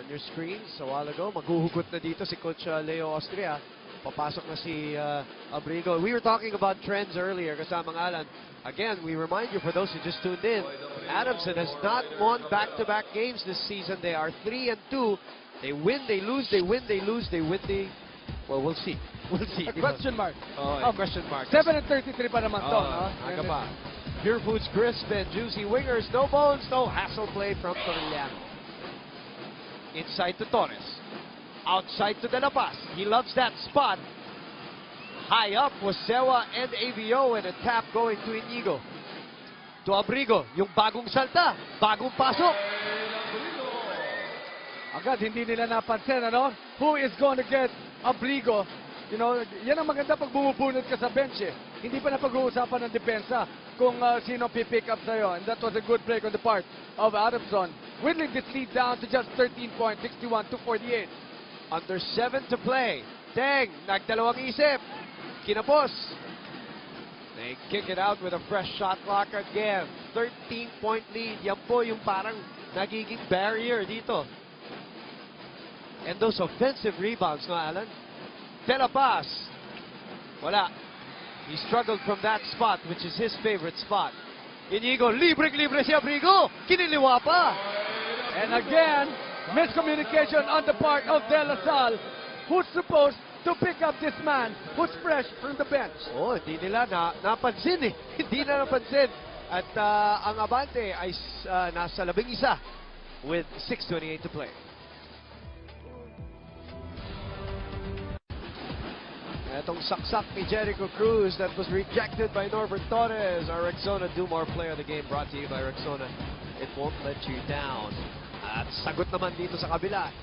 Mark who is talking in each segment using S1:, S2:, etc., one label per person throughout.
S1: your screens a while ago. Maghuhugot na dito si Coach Leo Austria. Papasok na si Abrigo. We were talking about trends earlier, kasamang Alan. Again, we remind you, for those who just tuned in, Adamson has not won back-to-back games this season. They are 3-2. They win, they lose, they win, they lose, they win, they... Well, we'll see. We'll see.
S2: A question mark.
S1: Question mark.
S2: 7-33 pa naman to.
S1: Aga pa. Pure Foods crisp and juicy wingers. No bones, no hassle play from Torillano. Inside to Torres. Outside to De La Paz. He loves that spot. High up was Sewa and ABO, and a tap going to Inigo. To Abrigo. Yung bagong salta. Bagong pasok.
S2: Agad, hindi nila napansin, ano? Who is going to get Abrigo? You know, yan ang maganda pag bumubunod ka sa bench, eh. Hindi pa na pag-uusapan ng depensa kung sino pipick up sa'yo. And that was a good break on the part of Adamson, whittling this lead down to just 13 points, 61-48.
S1: Under 7 to play. Teng, nagdalawang isip. Kinapos. They kick it out with a fresh shot clock again. 13-point lead. Yan po yung parang nagiging barrier dito. And those offensive rebounds, no, Alan? De La Paz. Wala. He struggled from that spot, which is his favorite spot. Inigo, libre si Abrigo. Kiniliwa pa.
S2: And again, miscommunication on the part of De La Salle, who's supposed to pick up this man who's fresh from the bench.
S1: Oh, hindi nila napansin eh. Hindi na napansin. At ang abante ay nasa 11 with 6:28 to play. Etong saksak ni Jericho Cruz that was rejected by Norbert Torres. Our Rexona Dumar player of the game, brought to you by Rexona. It won't let you down. At sagot naman dito sa kabila.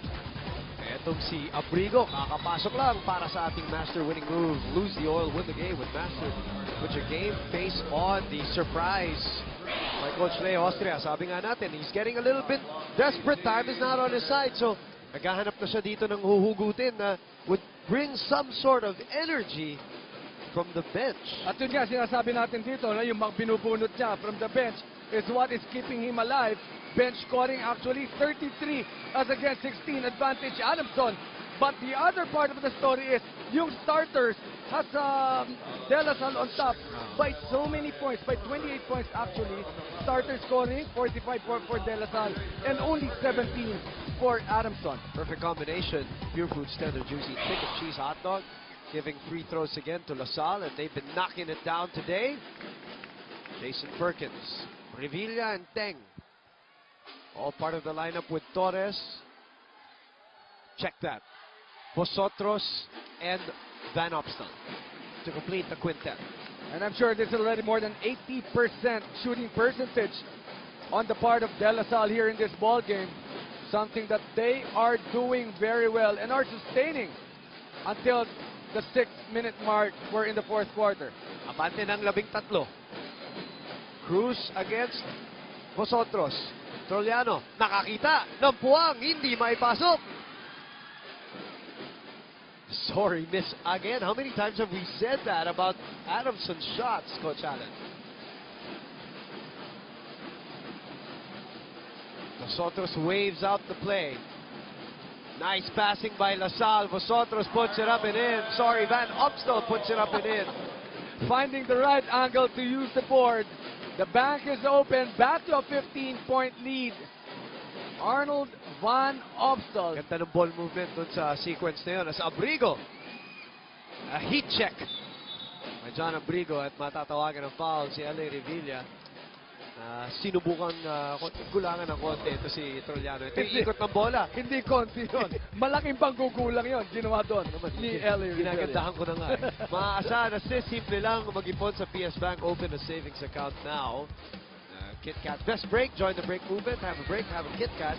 S1: Etong si Abrigo, kakapasok lang para sa ating master winning move. Lose the oil, win the game with master. Put your game face on the surprise by Coach Leo Austria. Sabi nga natin, he's getting a little bit desperate. Time is not on his side. So, naghahanap na siya dito ng huhugutin na would bring some sort of energy from the bench.
S2: At yun nga, sinasabi natin dito na yung binubunot niya from the bench is what is keeping him alive. Bench scoring actually 33 as against 16 advantage Adamson. But the other part of the story is yung starters has De La Salle on top by so many points, by 28 points actually. Starter scoring 45 for De La Salle and only 17 for Adamson.
S1: Perfect combination. Pure Foods tender juicy chicken cheese hot dog. Giving free throws again to La Salle, and they've been knocking it down today. Jason Perkins, Revilla and Teng. All part of the lineup with Torres. Check that. Vosotros and Van Opstal to complete the quintet.
S2: And I'm sure this is already more than 80% shooting percentage on the part of De La Salle here in this ball game. Something that they are doing very well and are sustaining until the 6-minute mark. We're in the fourth quarter.
S1: Abante ng 13. Cruz against Vosotros. Troliano, nakakita ng puwang, hindi maipasok. Sorry, miss again. How many times have we said that about Adamson's shots, Coach Allen? Vosotros waves out the play. Nice passing by La Salle. Vosotros puts it up and in. Sorry, Van Opstal puts it up and in.
S2: Finding the right angle to use the board. The bank is open. Back to a 15-point lead. Arnold Van Opstal.
S1: Ganda ng ball movement dun sa sequence na yun. As Abrigo. A heat check by John Abrigo at matatawagan ng foul si L.A. Revilla. Sinubukan gulangan ng konti ito si Troliano. Ito yung ikot ng bola.
S2: Hindi konti yun. Malaking panggugulang yun. Ginawa doon ni L.A. Revilla.
S1: Ginagandahan ko na nga. Maaasahan na simple lang mag-ipon sa PS Bank. Open a savings account now. Kit Kat. Best break. Join the break movement. Have a break. Have a Kit Kat.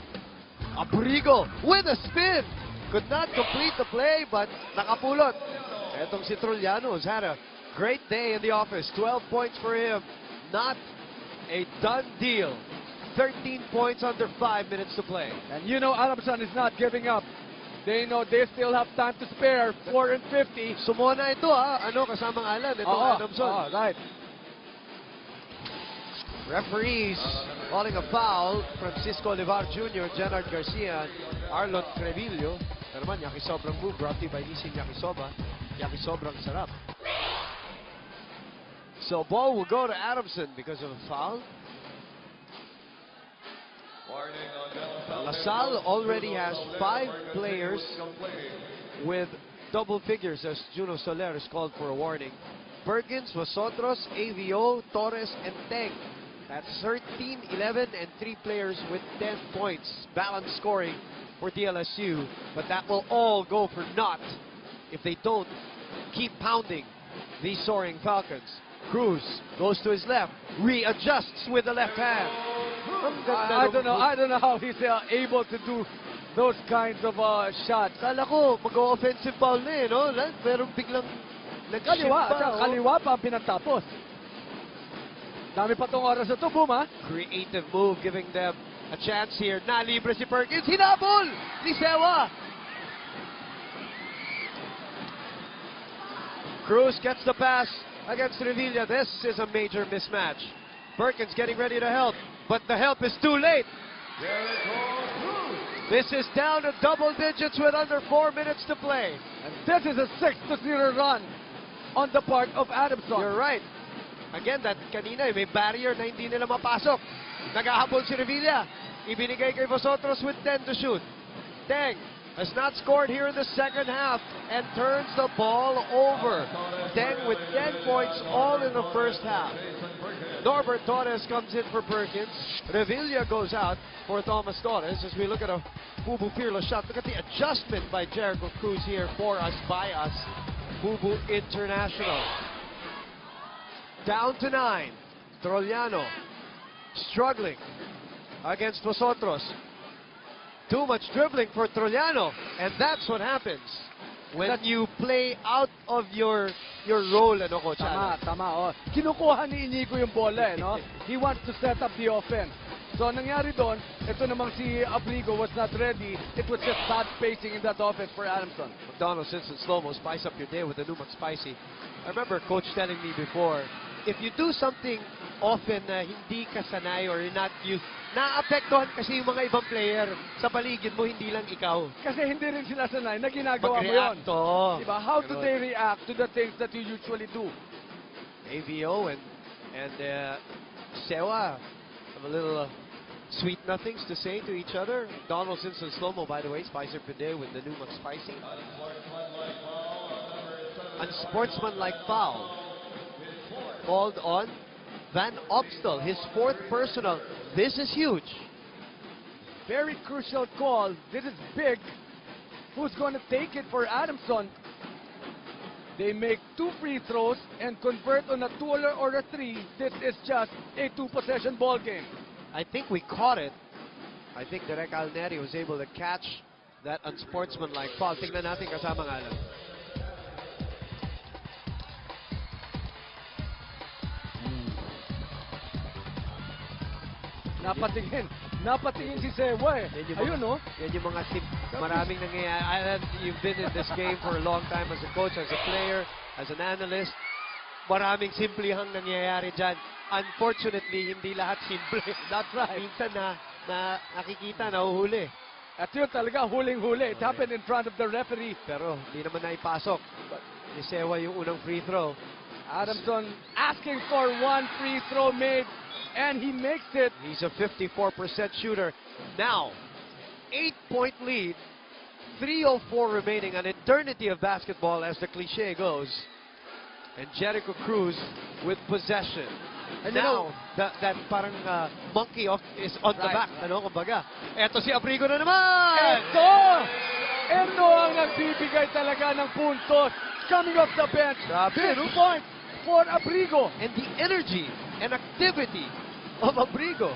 S1: Abrigo with a spin. Could not complete the play but nakapulot. Etong si Troliano has had a great day in the office. 12 points for him. Not a done deal. 13 points under 5 minutes to play.
S2: And you know Adamson is not giving up. They know they still have time to spare. 4:50.
S1: Sumona ito kasamang Alan. Ito Adamson.
S2: Right.
S1: Referees calling a foul. Francisco Olivar Jr., Jenard Garcia, Arlon Trevillo. Pero naman, Yakisobrang move brought to you by Nissin Yakisoba. Yakisobrang sarap. So ball will go to Adamson because of a foul. LaSalle already has 5 players with double figures as Juno Soler is called for a warning. Perkins, Vosotros, AVO, Torres, and Teng. That's 13, 11, and 3 players with 10 points. Balanced scoring for DLSU, but that will all go for naught if they don't keep pounding these soaring Falcons. Cruz goes to his left, readjusts with the left hand.
S2: I don't know how he's able to do those kinds of shots.
S1: Kala ko, mag-offensive foul na eh, no? Pero biglang
S2: Kaliwa pa ang pinatapos. Dami pa tong oras na to, Boom, ha?
S1: Creative move, giving them a chance here. Nalibre si Perkins. Hinabol ni Sewa. Cruz gets the pass against Revilla. This is a major mismatch. Perkins getting ready to help, but the help is too late. This is down to double digits with under 4 minutes to play.
S2: And this is a 6-0 run on the part of Adamson.
S1: You're right. Again, that kanina may barrier na hindi nila mapasok. Nagahabol si Revilla. Ibinigay kay Vosotros with 10 to shoot. Teng has not scored here in the second half and turns the ball over. Teng with 10 points all in the first half. Norbert Torres comes in for Perkins. Revilla goes out for Thomas Torres as we look at a Bubu fearless shot. Look at the adjustment by Jericho Cruz here for us, by us. Bubu International. Down to 9. Trollano struggling against Vosotros. Too much dribbling for Trollano, and that's what happens when you play out of your role, ano, Coach Alan?
S2: Tama. Oh. Kinukuha ni Inigo yung bola, eh, no? He wants to set up the offense. So, nangyari doon, ito namang si Abrigo was not ready. It was just bad spacing in that offense for Adamson.
S1: McDonald's instant slow-mo, spice up your day with the new McSpicy. I remember Coach telling me before, if you do something often na hindi ka sanay or not used, naapektuhan kasi yung mga ibang player sa paligid mo, hindi lang ikaw.
S2: Kasi hindi rin sila sanay na ginagawa mo yun. Diba? How do they react to the things that you usually do?
S1: AVO and Sewa have a little sweet nothings to say to each other. Donald's instant slow-mo, by the way, Spicer Pide with the new McSpicy. Unsportsmanlike foul called on Van Opstal, his 4th personal. This is huge.
S2: Very crucial call. This is big. Who's going to take it for Adamson? They make 2 free throws and convert on a 2 or a 3. This is just a 2-possession ball game.
S1: I think we caught it. I think Derek Alneri was able to catch that unsportsmanlike foul. Tingnan natin kasamang Alan.
S2: Napatingin si Sewa eh. Ayun, no?
S1: Yan yung mga maraming nangyayari. You've been in this game for a long time as a coach, as a player, as an analyst. Maraming simplihang nangyayari dyan. Unfortunately, hindi lahat simple.
S2: That's right.
S1: Minsan nakikita, nahuhuli.
S2: At yun talaga, huling-huli. It happened in front of the referee.
S1: Pero hindi naman naipasok. Ni Sewa yung unang free throw.
S2: Adamson asking for 1 free throw made. And he makes it.
S1: He's a 54% shooter. Now, 8-point lead. 3:04 remaining. An eternity of basketball, as the cliche goes. And Jericho Cruz with possession. And now, that parang monkey is on the back. Ano, kumbaga. Eto si Abrigo na naman!
S2: Ito ang nagbibigay talaga ng puntos. Coming off the bench. 6 points for Abrigo.
S1: And the energy and activity of Abrigo.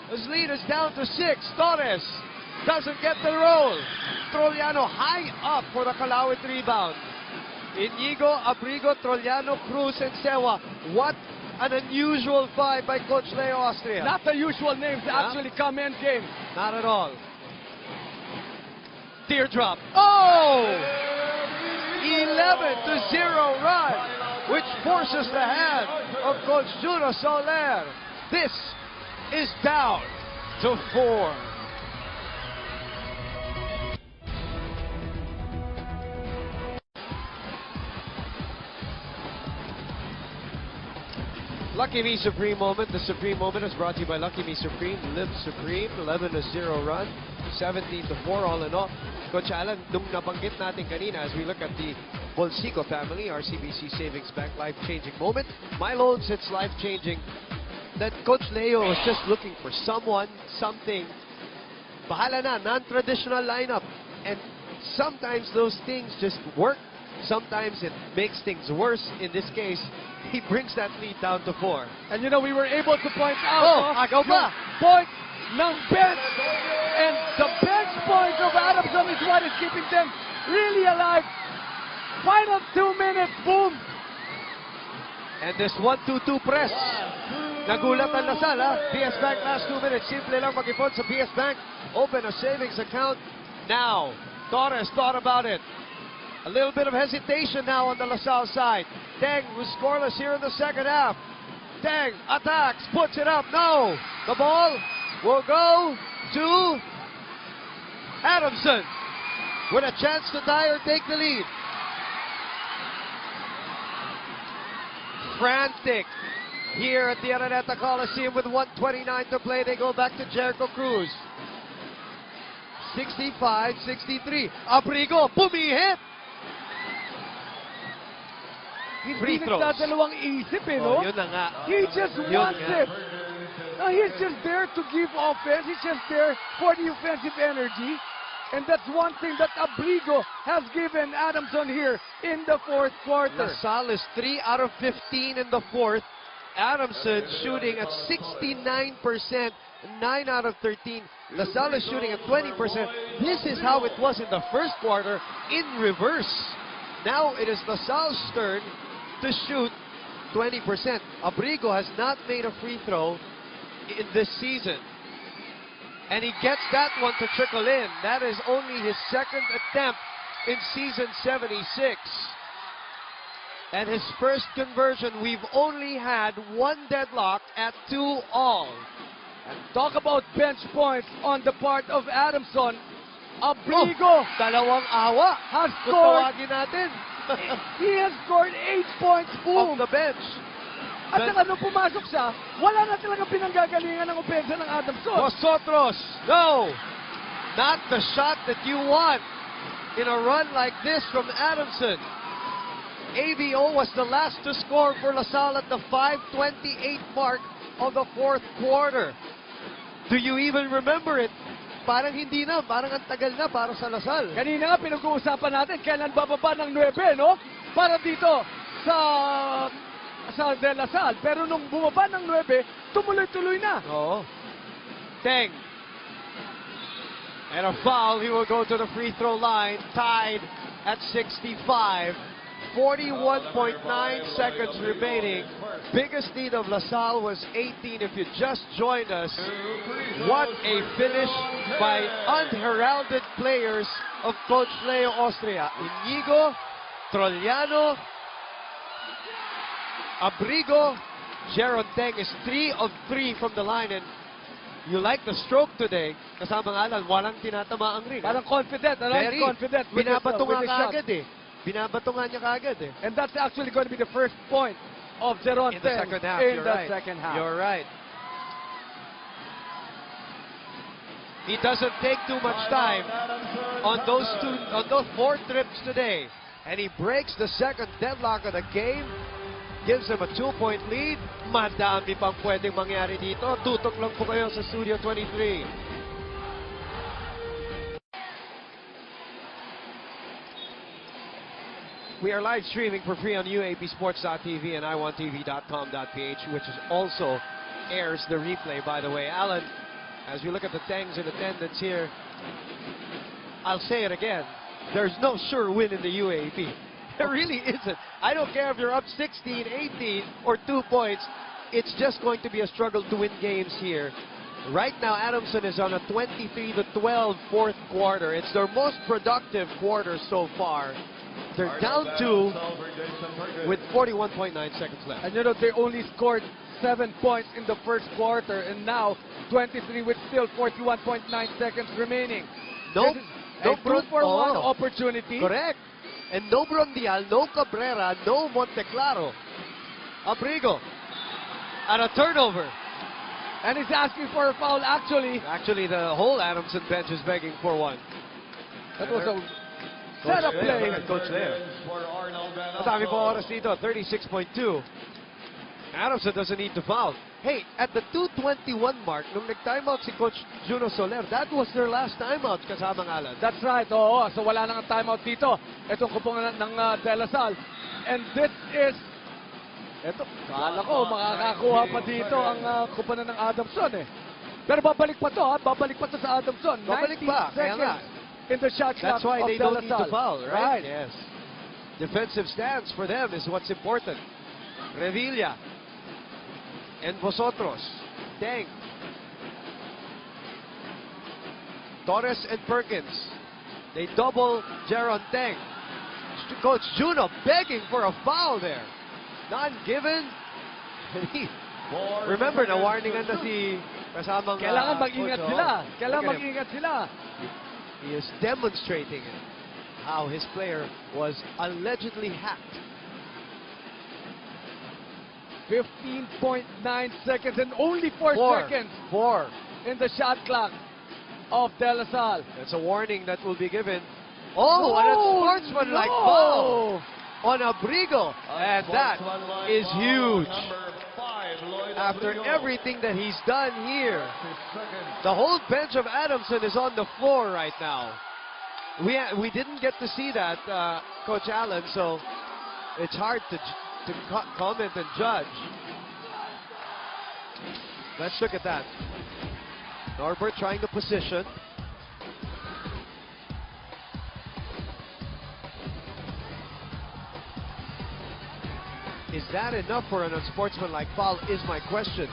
S1: His lead is down to 6. Torres doesn't get the roll. Trollano high up for the Calawit rebound. Inigo, Abrigo, Trollano, Cruz, and Sewa. What an unusual 5 by Coach Leo Austria.
S2: Not the usual names that actually come in game.
S1: Not at all. Teardrop. Oh! 11-0 run. which forces the hand of Coach Juno Soler. This is down to 4. Lucky Me Supreme Moment. The Supreme Moment is brought to you by Lucky Me Supreme. Live Supreme. 11-0 run. 17-4 all in all. Coach Alan, nung nabanggit natin kanina as we look at the Bolsico family, RCBC Savings Bank life-changing moment. My loads, it's life-changing. That Coach Leo was just looking for someone, something. Bahala na, non-traditional lineup. And sometimes those things just work. Sometimes it makes things worse. In this case, he brings that lead down to 4.
S2: And you know, we were able to point out
S1: agaw pa.
S2: Point ng bench. And the bench point of Adamson is what is keeping them really alive. Final 2 minutes, boom.
S1: And this 1-2-2 press. Nagulat ang Lasal, ha? PS Bank last 2 minutes. Simple lang mag-ipon sa PS Bank. Open a savings account now. Torres thought about it. A little bit of hesitation now on the Lasal side. Teng, who's scoreless here in the second half. Teng attacks, puts it up. No! The ball will go to Adamson with a chance to tie or take the lead. Frantic here at the Araneta Coliseum with 1:29 to play. They go back to Jericho Cruz. 65-63. Abrigo, pumihit!
S2: Hindi nagdadalawang isip no?
S1: Yun na nga.
S2: He just wants it. Now, he's just there to give offense. He's just there for the offensive energy. And that's one thing that Abrigo has given Adamson here in the fourth quarter.
S1: LaSalle is 3 out of 15 in the fourth. Adamson shooting at 69%, 9 out of 13. LaSalle is shooting at 20%. This is how it was in the first quarter in reverse. Now it is LaSalle's turn to shoot 20%. Abrigo has not made a free throw in this season. And he gets that one to trickle in. That is only his second attempt in season 76. And his first conversion, we've only had one deadlock at 2-all.
S2: And talk about bench points on the part of Adamson. Abrigo,
S1: dalawang awa
S2: has scored.
S1: natin.
S2: He has scored 8 points, boom.
S1: Off the bench.
S2: At saka nung pumasok siya, wala na talaga pinanggagalingan ng opensa ng Adamson.
S1: Vosotros, no! Not the shot that you want in a run like this from Adamson. ABO was the last to score for LaSalle at the 5:28 mark of the fourth quarter. Do you even remember it? Parang hindi na, parang ang tagal na para sa LaSalle.
S2: Kanina nga pinag-uusapan natin kailan bababa ng 9, no? Para dito sa De La Salle. Pero nung bumaba ng 9, tumuloy-tuloy na.
S1: Oo. Teng. And a foul, he will go to the free throw line, tied at 65. 41.9 seconds remaining. Biggest lead of LaSalle was 18 if you just joined us. What a finish by unheralded players of Coach Leo Austria. Inigo, Trollano, Abrigo, Jeron Teng is 3 of 3 from the line. And you like the stroke today. Kasama nga lang, walang tinatama ang ring.
S2: Parang confident,
S1: Very
S2: confident.
S1: Binabato nga kaagad eh. Binabato nga niya kaagad eh.
S2: And that's actually going to be the first point of Jeron
S1: In the
S2: Teng
S1: second half,
S2: in
S1: you're
S2: the
S1: right.
S2: second half.
S1: You're right. He doesn't take too much time on those 4 trips today. And he breaks the second deadlock of the game. Gives him a 2-point lead. Madami pang pwedeng mangyari dito. Tutok lang po kayo sa Studio 23. We are live streaming for free on UAAPsports.tv and iwantv.com.ph, which is also airs the replay, by the way. Alan, as we look at the Tengs in attendance here, I'll say it again. There's no sure win in the UAAP. There really isn't. I don't care if you're up 16, 18, or 2 points. It's just going to be a struggle to win games here. Right now, Adamson is on a 23-12 fourth quarter. It's their most productive quarter so far. They're down 2 with 41.9 seconds left.
S2: And you know, they only scored 7 points in the first quarter, and now 23 with still 41.9 seconds remaining.
S1: No,
S2: This is
S1: no
S2: a 2-for-1
S1: oh,
S2: opportunity.
S1: correct. And no Brondial, no Cabrera, no Monteclaro. Abrigo at a turnover.
S2: And he's asking for a foul, actually.
S1: Actually, the whole Adamson bench is begging for one.
S2: That was a setup play.
S1: Coach there. Madami po oras dito, 36.2. Adamson doesn't need to foul. Hey, at the 2:21 mark, nung nag-timeout si Coach Juno Soler, that was their last timeout kasamang Alan.
S2: That's right, oo. So wala nang timeout dito. Itong kupongan ng De La Salle. And this is, eto, kala ko makakakuha pa dito ang kuponan ng Adamson eh. Pero babalik pa to, ha? Babalik pa to sa Adamson.
S1: Babalik pa,
S2: 19
S1: kaya nga.
S2: seconds in the shot clock
S1: That's why
S2: of
S1: they
S2: De
S1: don't
S2: La
S1: need to
S2: Salle.
S1: foul, right?
S2: Right.
S1: Yes. Defensive stance for them is what's important. Revilla. And Vosotros. Teng. Torres and Perkins. They double Jaron Teng. Coach Juno begging for a foul there. None given. Remember, na-warningan na si kasamang
S2: Kailangan mag-ingat
S1: coach,
S2: sila.
S1: oh.
S2: Kailangan
S1: Look at him.
S2: mag-ingat sila.
S1: He is demonstrating how his player was allegedly hacked.
S2: 15.9 seconds and only 4 seconds
S1: 4.
S2: in the shot clock of De La Salle.
S1: That's a warning that will be given. Oh, and a sportsman-like
S2: no.
S1: foul on Abrigo. And that is huge. After everything that he's done here, the whole bench of Adamson is on the floor right now. We didn't get to see that, Coach Allen, so it's hard to comment and judge. Let's look at that. Norbert trying to position. Is that enough for an unsportsmanlike foul is my question.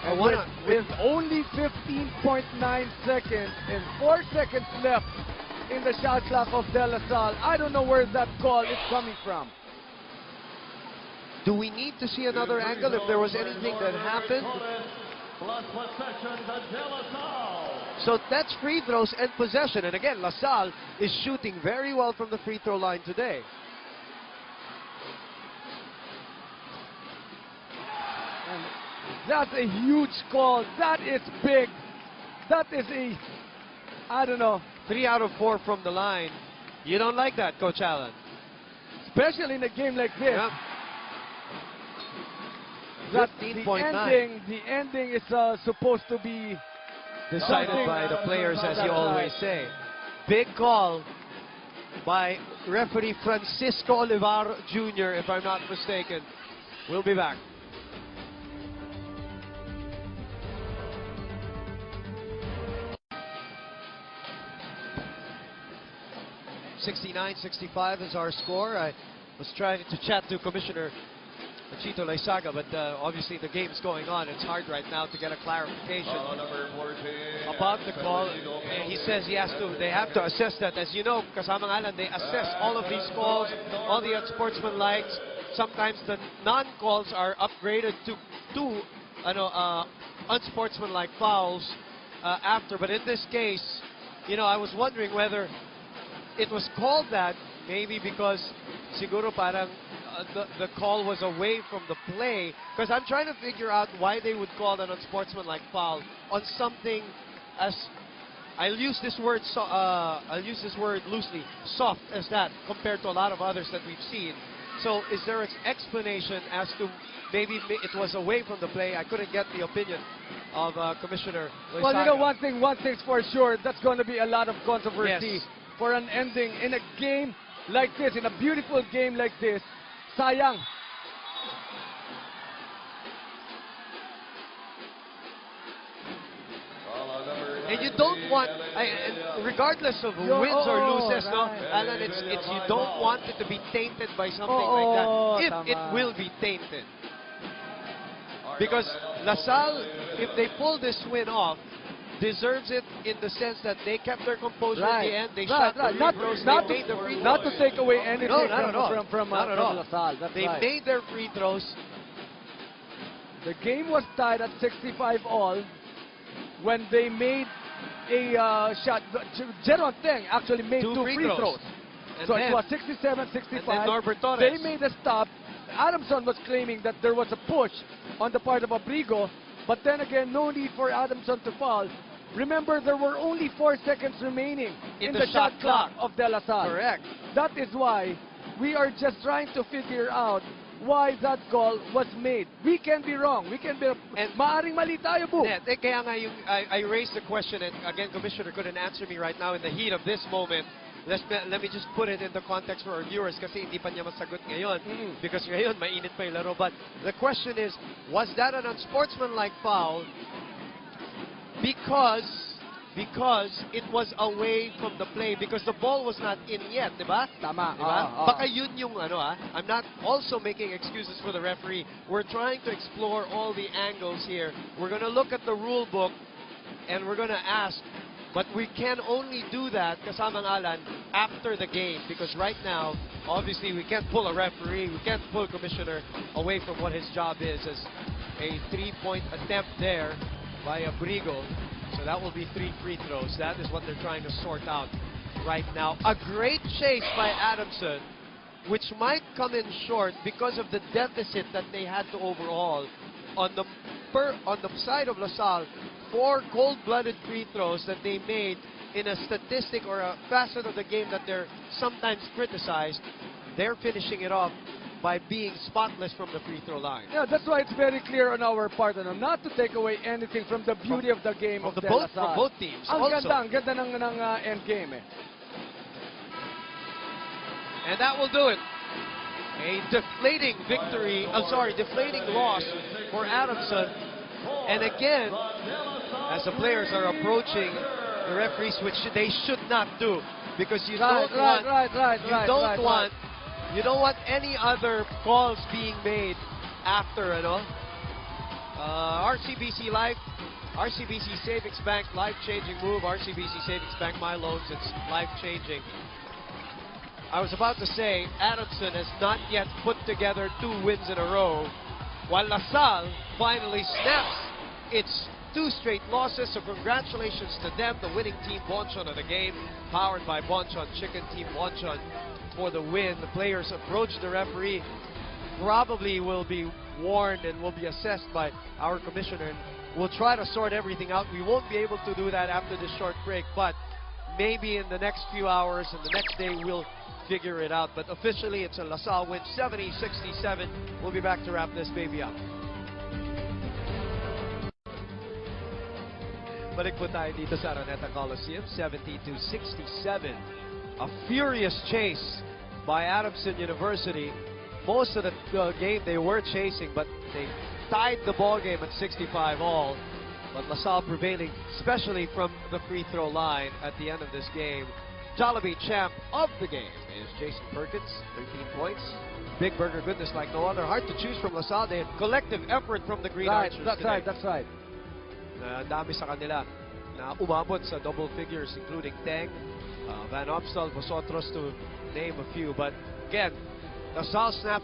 S2: And with only 15.9 seconds and 4 seconds left in the shot clock of De La Salle, I don't know where that call is coming from.
S1: Do we need to see another angle if there was anything that happened? So that's free throws and possession. And again, La Salle is shooting very well from the free throw line today.
S2: And that's a huge call. That is big. That is a, I don't know.
S1: 3 out of 4 from the line. You don't like that, Coach Allen?
S2: Especially in a game like this.
S1: Yep.
S2: That
S1: 15.9.
S2: the ending is supposed to be
S1: Decided by the players, as you always say. Big call by referee Francisco Olivar Jr., if I'm not mistaken. We'll be back. $69-65 is our score. I was trying to chat to Commissioner Chito Laisaga, but obviously the game's going on. It's hard right now to get a clarification about the call. And he says they have to assess that. As you know, kasamang Alan, they assess all of these calls, all the unsportsmanlike. Sometimes the non-calls are upgraded to unsportsmanlike fouls after. But in this case, I was wondering whether it was called that maybe because siguro parang the call was away from the play, because I'm trying to figure out why they would call an unsportsmanlike foul on something as, I'll use this word loosely, soft as that compared to a lot of others that we've seen. So is there an explanation as to maybe it was away from the play? I couldn't get the opinion of Commissioner Laisaga.
S2: Well, one thing's for sure, that's going to be a lot of controversy
S1: Yes.
S2: for an ending in a game like this, in a beautiful game like this. Sayang.
S1: And you don't want, regardless of wins or loses, no,
S2: right.
S1: Alan, it's you don't want it to be tainted by something like that. If it will be tainted, because La Salle, if they pull this win off, deserves it in the sense that they kept their composure at the end. They
S2: right,
S1: shot
S2: right.
S1: the
S2: Not,
S1: free throws.
S2: not,
S1: They made the free throws.
S2: not to take away anything
S1: No, not at all.
S2: from
S1: Not at all.
S2: LaSalle. That's
S1: They
S2: right.
S1: made their free throws.
S2: The game was tied at 65 all when they made a shot. Jeron Teng actually made two free throws.
S1: And
S2: So
S1: then,
S2: it was 67-65.
S1: and then Norbert Torres.
S2: They made a stop. Adamson was claiming that there was a push on the part of Abrigo, but then again, no need for Adamson to foul. Remember, there were only 4 seconds remaining in the shot clock of De La Salle.
S1: Correct.
S2: That is why we are just trying to figure out why that call was made. We can be wrong. We can be...
S1: And
S2: maaring mali tayo, Boo.
S1: Yeah, kaya nga I raised the question, and again, Commissioner couldn't answer me right now in the heat of this moment. Let me just put it into context for our viewers kasi hindi pa niya masagot ngayon because ngayon mainit pa yung laro. But the question is, was that an unsportsmanlike foul because it was away from the play, because the ball was not in yet, diba?
S2: Tama.
S1: Diba? Baka yun yung I'm not also making excuses for the referee. We're trying to explore all the angles here. We're going to look at the rule book and we're going to ask, but we can only do that, kasamang Alan, after the game, because right now, obviously, we can't pull a referee, we can't pull a commissioner away from what his job is as a 3-point attempt there by Abrigo. So that will be 3 free throws. That is what they're trying to sort out right now. A great chase by Adamson, which might come in short because of the deficit that they had to overhaul on the side of LaSalle. 4 cold-blooded free throws that they made in a statistic or a facet of the game that they're sometimes criticized. They're finishing it off by being spotless from the free throw line.
S2: Yeah, that's why it's very clear on our part, not to take away anything from the beauty of the game of De La Salle.
S1: From both teams.
S2: Ang
S1: also.
S2: ganda ng end game.
S1: And that will do it. A deflating victory, deflating loss for Adamson. And again, as the players are approaching the referees, which they should not do, because you don't want any other calls being made after, RCBC Life, RCBC Savings Bank, life-changing move. RCBC Savings Bank, my loans, it's life-changing. I was about to say, Adamson has not yet put together 2 wins in a row, while LaSalle finally snaps its 2 straight losses. So congratulations to them, the winning team, Bonchon of the game, powered by Bonchon Chicken Team Bonchon for the win. The players approach the referee, probably will be warned and will be assessed by our commissioner. And we'll try to sort everything out. We won't be able to do that after this short break, but maybe in the next few hours and the next day we'll figure it out. But officially, it's a LaSalle win, 70-67. We'll be back to wrap this baby up. Balik po tayo dito sa Araneta Coliseum, 70-67. A furious chase by Adamson University. Most of the game they were chasing, but they tied the ball game at 65 all. But LaSalle prevailing, especially from the free throw line at the end of this game. Jollibee champ of the game is Jason Perkins, 13 points. Big burger goodness like no other. Hard to choose from LaSalle. They had collective effort from the Green Archers today.
S2: That's right.
S1: Dami sa kanila na umabot sa double figures, including Teng, Van Opstal, Vosotros, to name a few. But again, LaSalle snaps